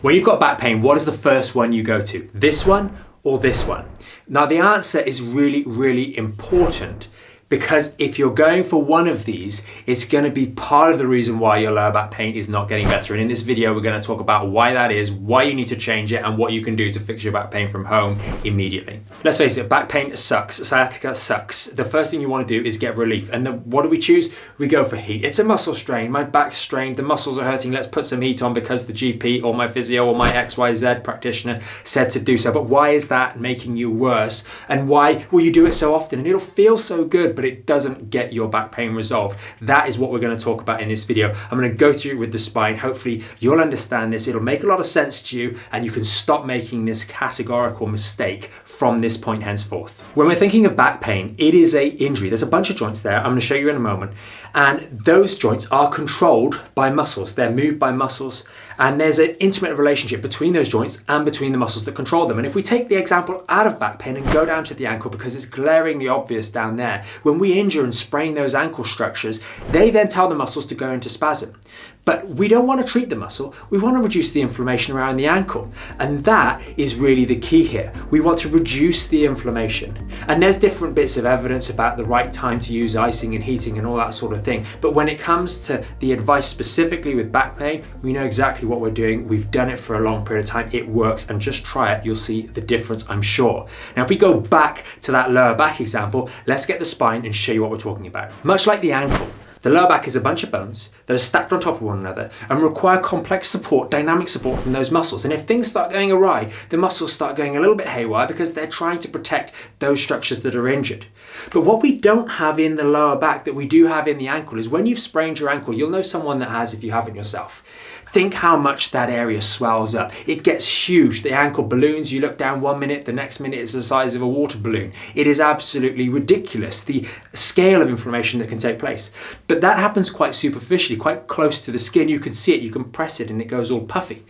When you've got back pain, what is the first one you go to? This one or this one? Now the answer is really, really important, because if you're going for one of these, it's going to be part of the reason why your lower back pain is not getting better. And in this video, we're going to talk about why that is, why you need to change it, and what you can do to fix your back pain from home immediately. Let's face it, back pain sucks, sciatica sucks. The first thing you want to do is get relief. And what do we choose? We go for heat. It's a muscle strain. My back's strained, the muscles are hurting. Let's put some heat on because the GP or my physio or my XYZ practitioner said to do so. But why is that making you worse? And why will you do it so often? And it'll feel so good, but it doesn't get your back pain resolved. That is what we're going to talk about in this video. I'm going to go through it with the spine. Hopefully you'll understand this. It'll make a lot of sense to you and you can stop making this categorical mistake from this point henceforth. When we're thinking of back pain, it is an injury. There's a bunch of joints there. I'm going to show you in a moment. And those joints are controlled by muscles. They're moved by muscles. And there's an intimate relationship between those joints and between the muscles that control them. And if we take the example out of back pain and go down to the ankle, because it's glaringly obvious down there, when we injure and sprain those ankle structures, they then tell the muscles to go into spasm. But we don't want to treat the muscle, we want to reduce the inflammation around the ankle. And that is really the key here. We want to reduce the inflammation. And there's different bits of evidence about the right time to use icing and heating and all that sort of thing. But when it comes to the advice specifically with back pain, we know exactly what we're doing. We've done it for a long period of time. It works, and just try it. You'll see the difference, I'm sure. Now, if we go back to that lower back example, let's get the spine and show you what we're talking about. Much like the ankle, the lower back is a bunch of bones that are stacked on top of one another and require complex support, dynamic support from those muscles. And if things start going awry, the muscles start going a little bit haywire because they're trying to protect those structures that are injured. But what we don't have in the lower back that we do have in the ankle is when you've sprained your ankle, you'll know someone that has if you haven't yourself. Think how much that area swells up. It gets huge. The ankle balloons. You look down 1 minute, the next minute it's the size of a water balloon. It is absolutely ridiculous, the scale of inflammation that can take place. But that happens quite superficially, quite close to the skin. You can see it, you can press it and it goes all puffy.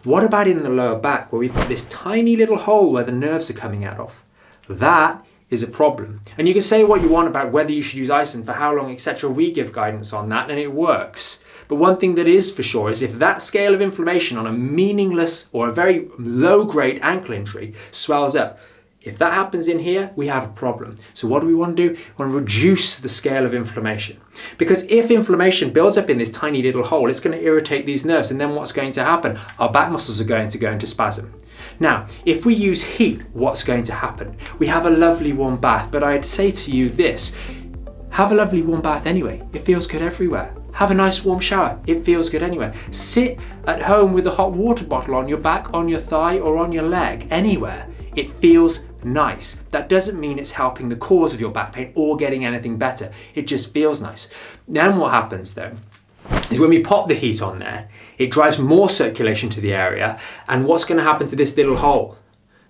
What about in the lower back where we've got this tiny little hole where the nerves are coming out of? That is a problem. And you can say what you want about whether you should use icing for how long, etc. We give guidance on that and it works. But one thing that is for sure is if that scale of inflammation on a meaningless or a very low-grade ankle injury swells up, if that happens in here, we have a problem. So what do we want to do? We want to reduce the scale of inflammation. Because if inflammation builds up in this tiny little hole, it's going to irritate these nerves. And then what's going to happen? Our back muscles are going to go into spasm. Now, if we use heat, what's going to happen? We have a lovely warm bath, but I'd say to you this, have a lovely warm bath anyway. It feels good everywhere. Have a nice warm shower. It feels good anyway. Sit at home with a hot water bottle on your back, on your thigh, or on your leg, anywhere. It feels nice. That doesn't mean it's helping the cause of your back pain or getting anything better. It just feels nice. Then what happens though is when we pop the heat on there, it drives more circulation to the area. And what's going to happen to this little hole?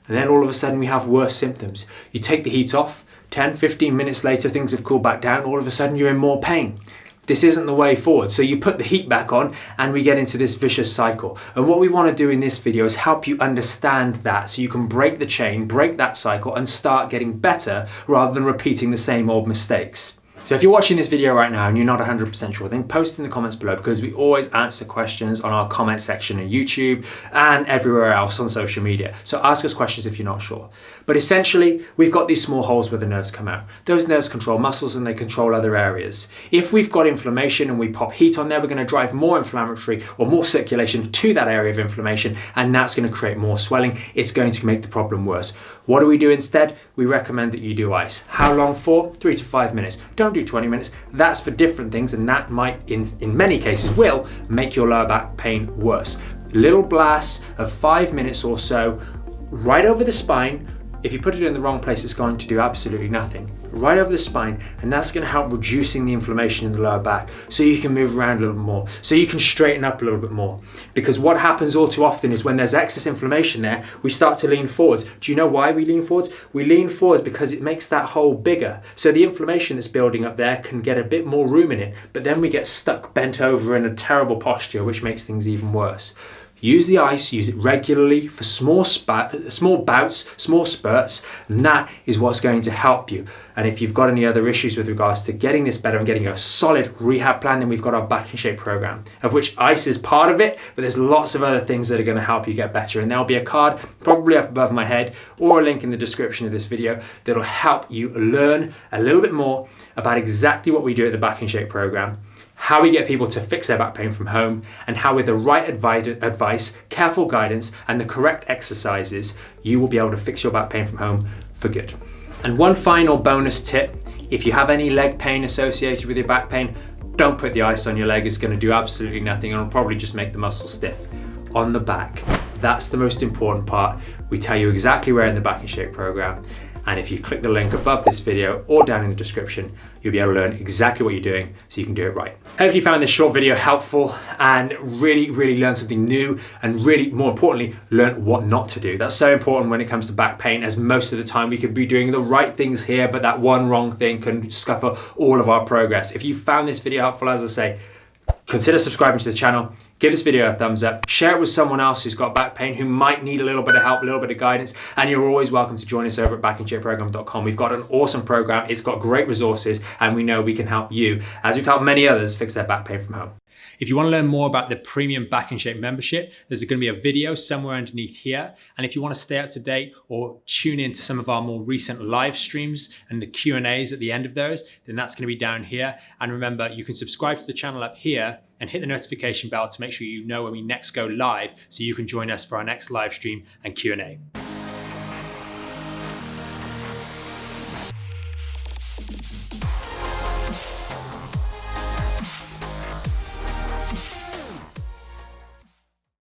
And then all of a sudden we have worse symptoms. You take the heat off, 10, 15 minutes later, things have cooled back down. All of a sudden you're in more pain. This isn't the way forward. So you put the heat back on and we get into this vicious cycle. And what we want to do in this video is help you understand that so you can break the chain, break that cycle and start getting better rather than repeating the same old mistakes. So if you're watching this video right now and you're not 100% sure, then post in the comments below because we always answer questions on our comment section on YouTube and everywhere else on social media. So ask us questions if you're not sure. But essentially, we've got these small holes where the nerves come out. Those nerves control muscles and they control other areas. If we've got inflammation and we pop heat on there, we're going to drive more inflammatory or more circulation to that area of inflammation, and that's going to create more swelling. It's going to make the problem worse. What do we do instead? We recommend that you do ice. How long for? 3 to 5 minutes. Don't do 20 minutes. That's for different things, and that might, in many cases, will make your lower back pain worse. Little blasts of 5 minutes or so right over the spine. If you put it in the wrong place, it's going to do absolutely nothing. Right over the spine, and that's going to help reducing the inflammation in the lower back so you can move around a little more, so you can straighten up a little bit more. Because what happens all too often is when there's excess inflammation there, we start to lean forwards. Do you know why we lean forwards? We lean forwards because it makes that hole bigger. So the inflammation that's building up there can get a bit more room in it, but then we get stuck bent over in a terrible posture, which makes things even worse. use the ice, use it regularly for small bouts, small spurts, and that is what's going to help you. And if you've got any other issues with regards to getting this better and getting a solid rehab plan, then we've got our Back in Shape program, of which ice is part of it, but there's lots of other things that are going to help you get better. And there'll be a card probably up above my head or a link in the description of this video that'll help you learn a little bit more about exactly what we do at the Back in Shape program, how we get people to fix their back pain from home, and how with the right advice, careful guidance, and the correct exercises, you will be able to fix your back pain from home for good. And one final bonus tip, if you have any leg pain associated with your back pain, don't put the ice on your leg. It's going to do absolutely nothing, and it'll probably just make the muscle stiff. On the back, that's the most important part. We tell you exactly where in the Back in Shape program, and if you click the link above this video or down in the description, you'll be able to learn exactly what you're doing so you can do it right. Hopefully you found this short video helpful and really learn something new, and really, more importantly, learn what not to do. That's so important when it comes to back pain, as most of the time we could be doing the right things here, but that one wrong thing can scupper all of our progress. If you found this video helpful, as I say, consider subscribing to the channel, give this video a thumbs up, share it with someone else who's got back pain, who might need a little bit of help, a little bit of guidance, and you're always welcome to join us over at backinshapeprogram.com. We've got an awesome program, it's got great resources, and we know we can help you, as we've helped many others, fix their back pain from home. If you want to learn more about the premium Back in Shape membership, there's going to be a video somewhere underneath here. And if you want to stay up to date or tune into some of our more recent live streams and the Q&As at the end of those, then that's going to be down here. And remember, you can subscribe to the channel up here and hit the notification bell to make sure you know when we next go live, so you can join us for our next live stream and Q&A.